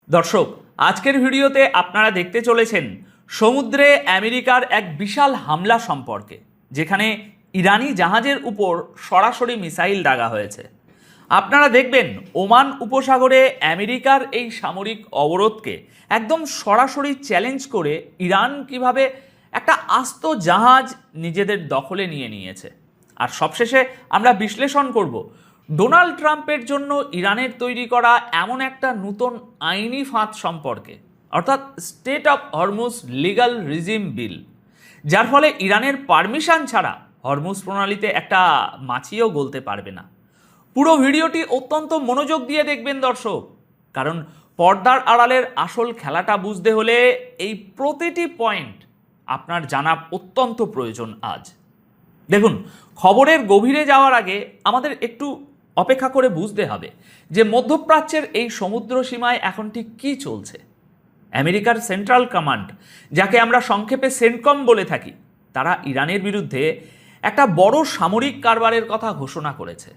দর্শক, আজকের ভিডিওতে আপনারা দেখতে চলেছেন সমুদ্রে আমেরিকার এক বিশাল হামলা সম্পর্কে, যেখানে ইরানি জাহাজের উপর সরাসরি মিসাইল দাগা হয়েছে। আপনারা দেখবেন ওমান উপসাগরে আমেরিকার এই সামরিক অবরোধকে একদম সরাসরি চ্যালেঞ্জ করে ইরান কিভাবে একটা আস্ত জাহাজ নিজেদের দখলে নিয়ে নিয়েছে। আর সবশেষে আমরা বিশ্লেষণ করব ডোনাল্ড ট্রাম্পের জন্য ইরানের তৈরি করা এমন একটা নতুন আইনি ফাঁদ সম্পর্কে, অর্থাৎ strait of Hormuz legal regime bill, যার ফলে ইরানের পারমিশন ছাড়া হরমুজ প্রণালীতে একটা মাছিও গলতে পারবে না। পুরো ভিডিওটি অত্যন্ত মনোযোগ দিয়ে দেখবেন দর্শক, কারণ পর্দার আড়ালের আসল খেলাটা বুঝতে হলে এই প্রতিটি পয়েন্ট আপনার জানা অত্যন্ত প্রয়োজন আজ। দেখুন, খবরের গভীরে যাওয়ার আগে আমাদের একটু অপেক্ষা করে বুঝতে হবে যে মধ্যপ্রাচ্যের এই সমুদ্র সীমায় এখন ঠিক কী চলছে। আমেরিকার সেন্ট্রাল কমান্ড, যাকে আমরা সংক্ষেপে সেন্টকম বলে থাকি, তারা ইরানের বিরুদ্ধে একটা বড় সামরিক কারবারের কথা ঘোষণা করেছে।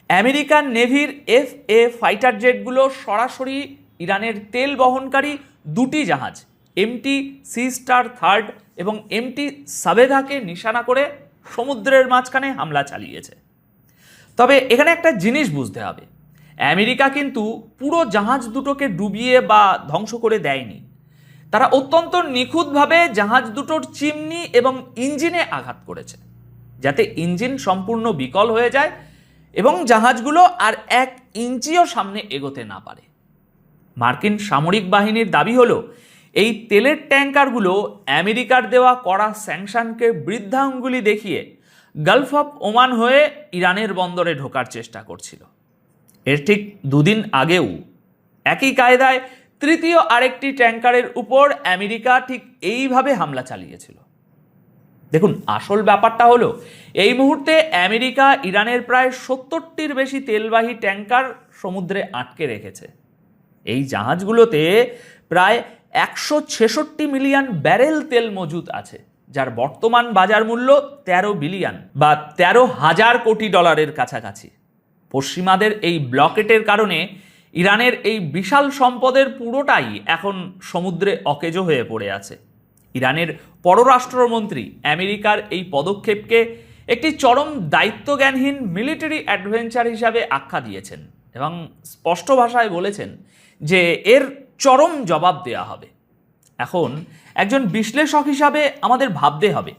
আমেরিকান নেভির FA ফাইটার জেটগুলো সরাসরি ইরানের তেল বহনকারী দুটি জাহাজ MT সি স্টার থার্ড এবং MT সাবেদাকে নিশানা করে সমুদ্রের মাঝখানে হামলা চালিয়েছে। তবে এখানে একটা জিনিস বুঝতে হবে, আমেরিকা কিন্তু পুরো জাহাজ দুটোকে ডুবিয়ে বা ধ্বংস করে দেয়নি। তারা অত্যন্ত নিখুঁতভাবে জাহাজ দুটোর চিমনি এবং ইঞ্জিনে আঘাত করেছে, যাতে ইঞ্জিন সম্পূর্ণ বিকল হয়ে যায় এবং জাহাজগুলো আর 1 ইঞ্চিও সামনে এগোতে না পারে। মার্কিন সামরিক বাহিনীর দাবি হলো এই তেলের ট্যাঙ্কারগুলো আমেরিকার দেওয়া কড়া স্যাংশনকে বৃদ্ধাঙ্গুলি দেখিয়ে গালফ অফ ওমান হয়ে ইরানের বন্দরে ঢোকার চেষ্টা করছিল। এর ঠিক দুদিন আগেও একই কায়দায় তৃতীয় আরেকটি ট্যাঙ্কারের উপর আমেরিকা ঠিক এইভাবে হামলা চালিয়েছিল। দেখুন, আসল ব্যাপারটা হলো এই মুহূর্তে আমেরিকা ইরানের প্রায় 70টির বেশি তেলবাহী ট্যাঙ্কার সমুদ্রে আটকে রেখেছে। এই জাহাজগুলোতে প্রায় 166 মিলিয়ন ব্যারেল তেল মজুদ আছে, যার বর্তমান বাজার মূল্য 13 বিলিয়ন বা 13,000 কোটি ডলারের কাছাকাছি। পশ্চিমাদের এই ব্লকেটের কারণে ইরানের এই বিশাল সম্পদের পুরোটাই এখন সমুদ্রে অকেজো হয়ে পড়ে আছে। ইরানের পররাষ্ট্রমন্ত্রী আমেরিকার এই পদক্ষেপকে একটি চরম দায়িত্বজ্ঞানহীন মিলিটারি অ্যাডভেঞ্চার হিসাবে আখ্যা দিয়েছেন এবং স্পষ্ট ভাষায় বলেছেন যে এর চরম জবাব দেয়া হবে। এখন একজন বিশ্লেষক হিসাবে আমাদের ভাবতে হবে,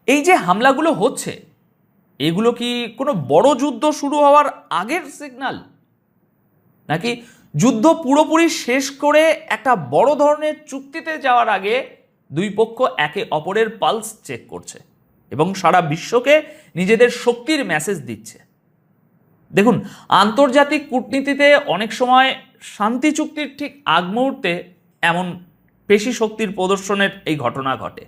এই যে হামলাগুলো হচ্ছে, এগুলো কি কোনো বড় যুদ্ধ শুরু হওয়ার আগের সিগন্যাল, নাকি যুদ্ধ পুরোপুরি শেষ করে একটা বড় ধরনের চুক্তিতে যাওয়ার আগে দুই পক্ষ একে অপরের পালস চেক করছে এবং সারা বিশ্বকে নিজেদের শক্তির মেসেজ দিচ্ছে? দেখুন, আন্তর্জাতিক কূটনীতিতে অনেক সময় শান্তি চুক্তির ঠিক আগ মুহূর্তে এমন পেশি শক্তির প্রদর্শনের এই ঘটনা ঘটে।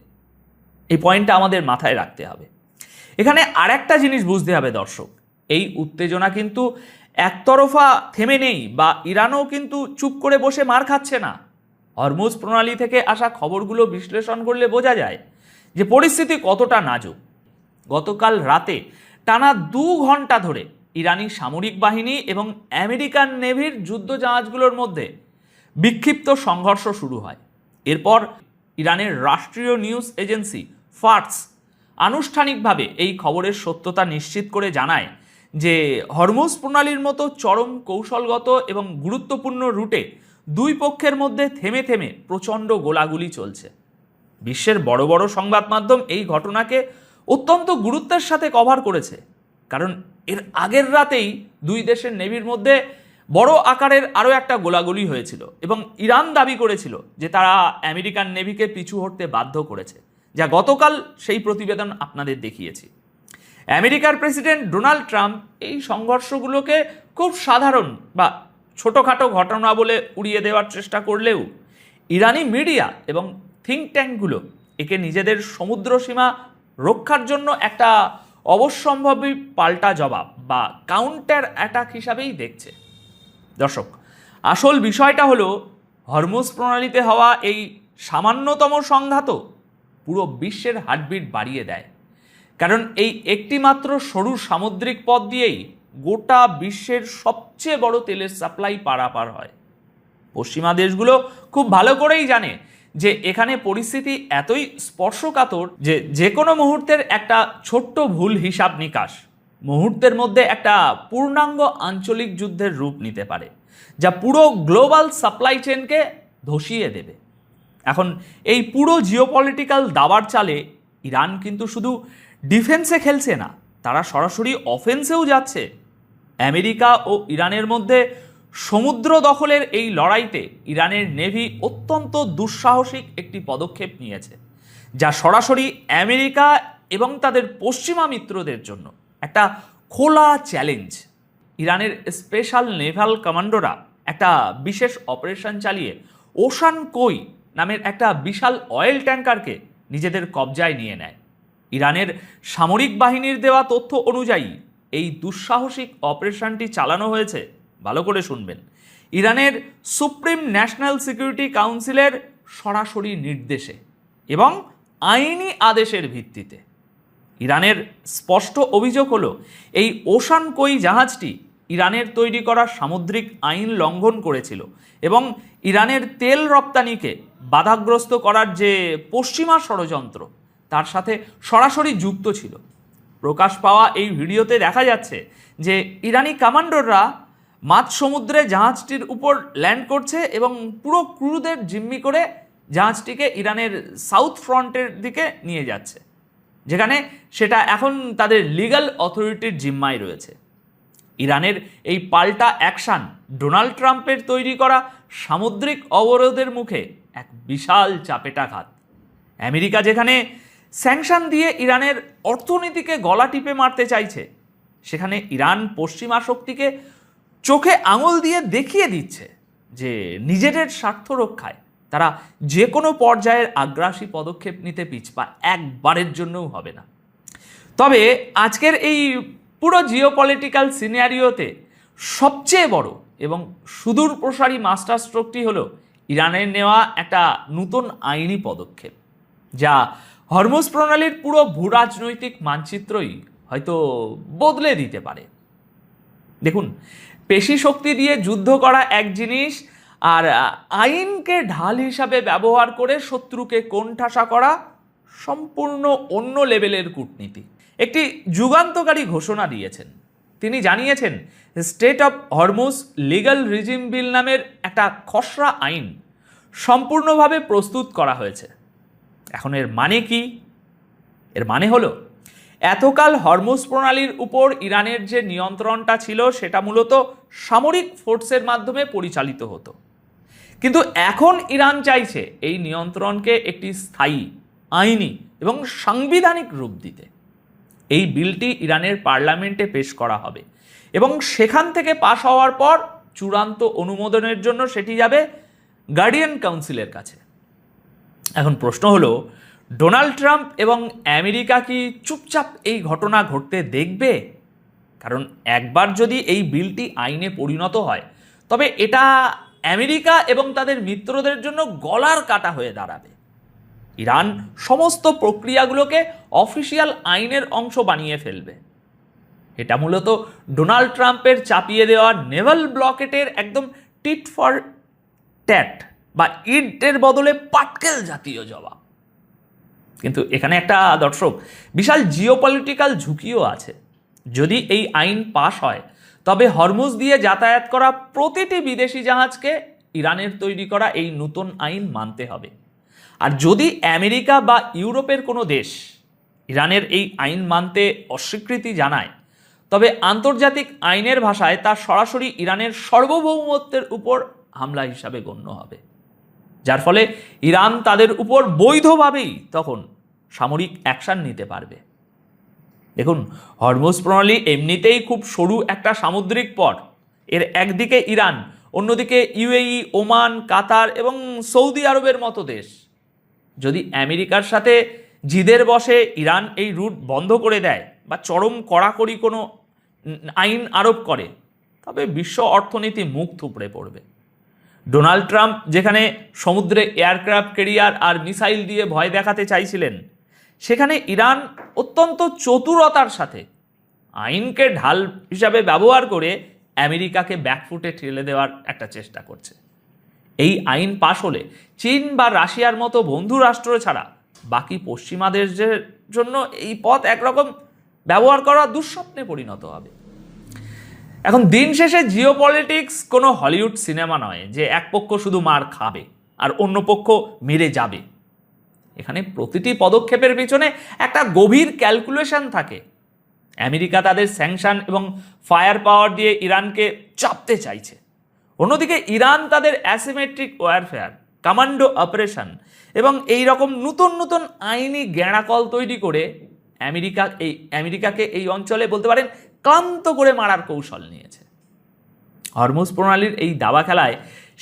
এই পয়েন্টটা আমাদের মাথায় রাখতে হবে। এখানে আর একটা জিনিস বুঝতে হবে দর্শক, এই উত্তেজনা কিন্তু একতরফা থেমে নেই বা ইরানও কিন্তু চুপ করে বসে মার খাচ্ছে না। হরমুজ প্রণালী থেকে আসা খবরগুলো বিশ্লেষণ করলে বোঝা যায় যে পরিস্থিতি কতটা নাজুক। গতকাল রাতে টানা 2 ঘন্টা ধরে ইরানি সামরিক বাহিনী এবং আমেরিকান নেভির যুদ্ধ জাহাজগুলোর মধ্যে বিক্ষিপ্ত সংঘর্ষ শুরু হয়। এরপর ইরানের রাষ্ট্রীয় নিউজ এজেন্সি ফার্স আনুষ্ঠানিকভাবে এই খবরের সত্যতা নিশ্চিত করে জানায় যে হরমুজ প্রণালীর মতো চরম কৌশলগত এবং গুরুত্বপূর্ণ রুটে দুই পক্ষের মধ্যে থেমে থেমে প্রচণ্ড গোলাগুলি চলছে। বিশ্বের বড় বড় সংবাদ মাধ্যম এই ঘটনাকে অত্যন্ত গুরুত্বের সাথে কভার করেছে, কারণ এর আগের রাতেই দুই দেশের নেভির মধ্যে বড় আকারের আরও একটা গোলাগুলি হয়েছিল এবং ইরান দাবি করেছিল যে তারা আমেরিকান নেভিকে পিছু হটতে বাধ্য করেছে, যা গতকাল সেই প্রতিবেদন আপনাদের দেখিয়েছি। আমেরিকার প্রেসিডেন্ট ডোনাল্ড ট্রাম্প এই সংঘর্ষগুলোকে খুব সাধারণ বা ছোটোখাটো ঘটনা বলে উড়িয়ে দেওয়ার চেষ্টা করলেও ইরানি মিডিয়া এবং থিঙ্ক ট্যাঙ্কগুলো একে নিজেদের সমুদ্র সীমা রক্ষার জন্য একটা অবশ্যম্ভাবী পাল্টা জবাব বা কাউন্টার অ্যাটাক হিসাবেই দেখছে। দর্শক, আসল বিষয়টা হলো হরমুজ প্রণালীতে হওয়া এই সামান্যতম সংঘাত পুরো বিশ্বের হার্টবিট বাড়িয়ে দেয়, কারণ এই একটি মাত্র সরু সামুদ্রিক পথ দিয়েই গোটা বিশ্বের সবচেয়ে বড় তেলের সাপ্লাই পারাপার হয়। পশ্চিমা দেশগুলো খুব ভালো করেই জানে যে এখানে পরিস্থিতি এতই স্পর্শকাতর যে যে কোনো মুহূর্তের একটা ছোট্ট ভুল হিসাব নিকাশ মুহূর্তের মধ্যে একটা পূর্ণাঙ্গ আঞ্চলিক যুদ্ধের রূপ নিতে পারে, যা পুরো গ্লোবাল সাপ্লাই চেনকে ধসিয়ে দেবে। এখন এই পুরো জিওপলিটিক্যাল দাবার চালে ইরান কিন্তু শুধু ডিফেন্সে খেলছে না, তারা সরাসরি অফেন্সেও যাচ্ছে। আমেরিকা ও ইরানের মধ্যে সমুদ্র দখলের এই লড়াইতে ইরানের নেভি অত্যন্ত দুঃসাহসিক একটি পদক্ষেপ নিয়েছে, যা সরাসরি আমেরিকা এবং তাদের পশ্চিমা মিত্রদের জন্য একটা খোলা চ্যালেঞ্জ। ইরানের স্পেশাল নেভাল কমান্ডোরা একটা বিশেষ অপারেশন চালিয়ে ওশান কোই নামের একটা বিশাল অয়েল ট্যাঙ্কারকে নিজেদের কবজায় নিয়ে নেয়। ইরানের সামরিক বাহিনীর দেওয়া তথ্য অনুযায়ী এই দুঃসাহসিক অপারেশনটি চালানো হয়েছে, ভালো করে শুনবেন, ইরানের সুপ্রিম ন্যাশনাল সিকিউরিটি কাউন্সিলের সরাসরি নির্দেশে এবং আইনি আদেশের ভিত্তিতে। ইরানের স্পষ্ট অভিযোগ হলো এই ওশান কোই জাহাজটি ইরানের তৈরি করা সামুদ্রিক আইন লঙ্ঘন করেছিল এবং ইরানের তেল রপ্তানিকে বাধাগ্রস্ত করার যে পশ্চিমা ষড়যন্ত্র তার সাথে সরাসরি যুক্ত ছিল। প্রকাশ পাওয়া এই ভিডিওতে দেখা যাচ্ছে যে ইরানি কমান্ডোররা মাঝ সমুদ্রে জাহাজটির উপর ল্যান্ড করছে এবং পুরো ক্রুদের জিম্মি করে জাহাজটিকে ইরানের সাউথ ফ্রন্টের দিকে নিয়ে যাচ্ছে, যেখানে সেটা এখন তাদের লিগ্যাল অথরিটির জিম্মায় রয়েছে। ইরানের এই পাল্টা অ্যাকশন ডোনাল্ড ট্রাম্পের তৈরি করা সামুদ্রিক অবরোধের মুখে এক বিশাল চাপেটাঘাত। আমেরিকা যেখানে স্যাংশন দিয়ে ইরানের অর্থনীতিকে গলা টিপে মারতে চাইছে, সেখানে ইরান পশ্চিমা শক্তিকে চোখে আঙুল দিয়ে দেখিয়ে দিচ্ছে যে নিজেদের স্বার্থ রক্ষায় তারা যে কোনো পর্যায়ের আগ্রাসী পদক্ষেপ নিতে পিছপা একবারের জন্যও হবে না। তবে আজকের এই পুরো জিওপলিটিক্যাল সিনারিওতে সবচেয়ে বড় এবং সুদূর প্রসারী মাস্টার স্ট্রোকটি হলো ইরানের নেওয়া একটা নতুন আইনি পদক্ষেপ, যা হরমুজ প্রণালীর পুরো ভূরাজনৈতিক মানচিত্রই হয়তো বদলে দিতে পারে। দেখুন, পেশি শক্তি দিয়ে যুদ্ধ করা এক জিনিস, আর আইনকে ঢাল হিসাবে ব্যবহার করে শত্রুকে কোণঠাসা করা সম্পূর্ণ অন্য লেভেলের কূটনীতি। একটি যুগান্তকারী ঘোষণা দিয়েছেন। তিনি জানিয়েছেন strait of Hormuz legal regime bill নামের একটা খসড়া আইন সম্পূর্ণভাবে প্রস্তুত করা হয়েছে। এখন এর মানে কি? এর মানে হলো এতকাল হরমুজ প্রণালীর উপর ইরানের যে নিয়ন্ত্রণটা ছিল সেটা মূলত সামরিক ফোর্সের মাধ্যমে পরিচালিত হতো, কিন্তু এখন ইরান চাইছে এই নিয়ন্ত্রণকে একটি স্থায়ী, আইনি এবং সাংবিধানিক রূপ দিতে। এই বিলটি ইরানের পার্লামেন্টে পেশ করা হবে এবং সেখান থেকে পাশ হওয়ার পর চূড়ান্ত অনুমোদনের জন্য সেটি যাবে গার্ডিয়ান কাউন্সিলের কাছে। এখন প্রশ্ন হলো, ডোনাল্ড ট্রাম্প এবং আমেরিকা কি চুপচাপ এই ঘটনা ঘটতে দেখবে? কারণ একবার যদি এই বিলটি আইনে পরিণত হয় তবে এটা আমেরিকা এবং তাদের মিত্রদের জন্য গলার কাটা হয়ে দাঁড়াবে। ইরান সমস্ত প্রক্রিয়াগুলোকে অফিসিয়াল আইনের অংশ বানিয়ে ফেলবে। এটা মূলত ডোনাল্ড ট্রাম্পের চাপিয়ে দেওয়া নেভাল ব্লকেটের একদম টিট ফর ট্যাট বা ইটের বদলে পাটকেল জাতীয় জবাব। কিন্তু এখানে একটা দর্শক বিশাল জিওপলিটিক্যাল ঝুঁকিও আছে। যদি এই আইন পাশ হয় তবে হরমুজ দিয়ে যাতায়াত করা প্রতিটি বিদেশি জাহাজকে ইরানের তৈরি করা এই নতুন আইন মানতে হবে। আর যদি আমেরিকা বা ইউরোপের কোনো দেশ ইরানের এই আইন মানতে অস্বীকৃতি জানায় তবে আন্তর্জাতিক আইনের ভাষায় তা সরাসরি ইরানের সার্বভৌমত্বের উপর হামলা হিসাবে গণ্য হবে, যার ফলে ইরান তাদের উপর বৈধভাবেই তখন সামরিক অ্যাকশন নিতে পারবে। দেখুন, হরমুজ প্রণালী এমনিতেই খুব সরু একটা সামুদ্রিক পথ। এর একদিকে ইরান, অন্যদিকে ইউএই, ওমান, কাতার এবং সৌদি আরবের মতো দেশ। যদি আমেরিকার সাথে জিদের বসে ইরান এই রুট বন্ধ করে দেয় বা চরম কড়াকড়ি কোনো আইন আরোপ করে তবে বিশ্ব অর্থনীতি মুখ থুবড়ে পড়বে। ডোনাল্ড ট্রাম্প যেখানে সমুদ্রে এয়ারক্রাফট ক্যারিয়ার আর মিসাইল দিয়ে ভয় দেখাতে চাইছিলেন, সেখানে ইরান অত্যন্ত চতুরতার সাথে আইনকে ঢাল হিসাবে ব্যবহার করে আমেরিকাকে ব্যাকফুটে ঠেলে দেওয়ার একটা চেষ্টা করছে। এই আইন পাশ হলে চীন বা রাশিয়ার মতো বন্ধু রাষ্ট্র ছাড়া বাকি পশ্চিমা দেশের জন্য এই পথ একরকম ব্যবহার করা দুঃস্বপ্নে পরিণত হবে। এখন দিন শেষে জিওপলিটিক্স কোনো হলিউড সিনেমা নয় যে এক পক্ষ শুধু মার খাবে আর অন্য পক্ষ মেরে যাবে। এখানে প্রতিটি পদক্ষেপের পিছনে একটা গভীর ক্যালকুলেশন থাকে। আমেরিকা তাদের স্যাংশন এবং ফায়ার পাওয়ার দিয়ে ইরানকে চাপতে চাইছে, অন্যদিকে ইরান তাদের অ্যাসিমেট্রিক ওয়ারফেয়ার, কমান্ডো অপারেশন এবং এই রকম নতুন নতুন আইনি গেঁড়াকল তৈরি করে আমেরিকাকে এই অঞ্চলে বলতে পারেন ক্লান্ত করে মারার কৌশল নিয়েছে। হরমুজ প্রণালীর এই দাবা খেলায়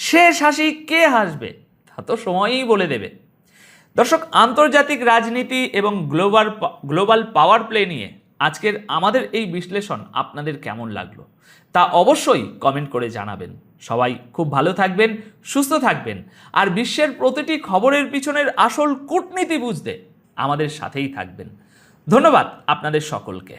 শেষ হাসি কে হাসবে তা তো সময়ই বলে দেবে। দর্শক, আন্তর্জাতিক রাজনীতি এবং গ্লোবাল পাওয়ার প্লে নিয়ে আজকের আমাদের এই বিশ্লেষণ আপনাদের কেমন লাগলো তা অবশ্যই কমেন্ট করে জানাবেন। সবাই খুব ভালো থাকবেন, সুস্থ থাকবেন, আর বিশ্বের প্রতিটি খবরের পিছনের আসল কূটনীতি বুঝতে আমাদের সাথেই থাকবেন। ধন্যবাদ আপনাদের সকলকে।